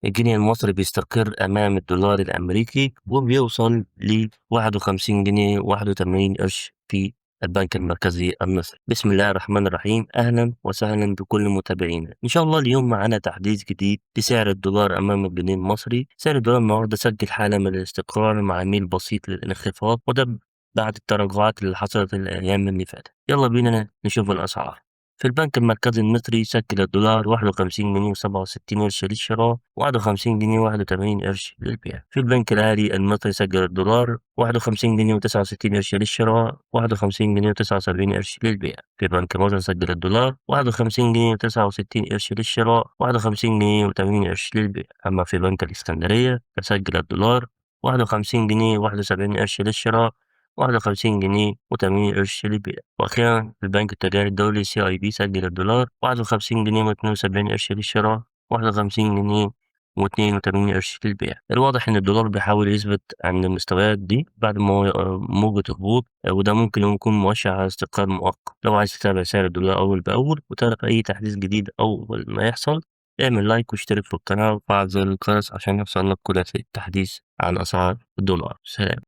الجنيه المصري بيستقر أمام الدولار الأمريكي وبيوصل ل51 جنيه 81 قرش في البنك المركزي المصري. بسم الله الرحمن الرحيم، أهلا وسهلا بكل متابعينا. إن شاء الله اليوم معنا تحديث جديد لسعر الدولار أمام الجنيه المصري. سعر الدولار النهاردة سجل حالة من الاستقرار مع ميل بسيط للانخفاض، وده بعد التراجعات اللي حصلت الأيام اللي فاتت. يلا بينا نشوف الأسعار. في البنك المركزي المصري سجل الدولار 51 جنيه و67 قرش للشراء، 51 جنيه 81 قرش للبيع. في البنك الأهلي المصري سجل الدولار 51 جنيه و69 قرش للشراء، 51 جنيه و79 قرش للبيع. في بنك مصر سجل الدولار 51 جنيه و69 قرش للشراء، 51 جنيه و80 قرش للبيع. أما في بنك الإسكندرية فسجل الدولار 51 جنيه 71 قرش للشراء، 51 جنيه و80 قرش للبيع. وأخيرا البنك التجاري الدولي CIB سجل الدولار 51 جنيه و72 قرش للشراء، 51 جنيه و82 قرش للبيع. الواضح إن الدولار بيحاول يثبت عند المستويات دي بعد موجة هبوط، وده ممكن يكون مؤشر على استقرار مؤقت. لو عايز تتابع سعر الدولار أول بأول وتعرف أي تحديث جديد أول ما يحصل، اعمل لايك واشترك في القناة وفعل زر الجرس عشان يوصلك كل تحديث عن أسعار الدولار. سلام.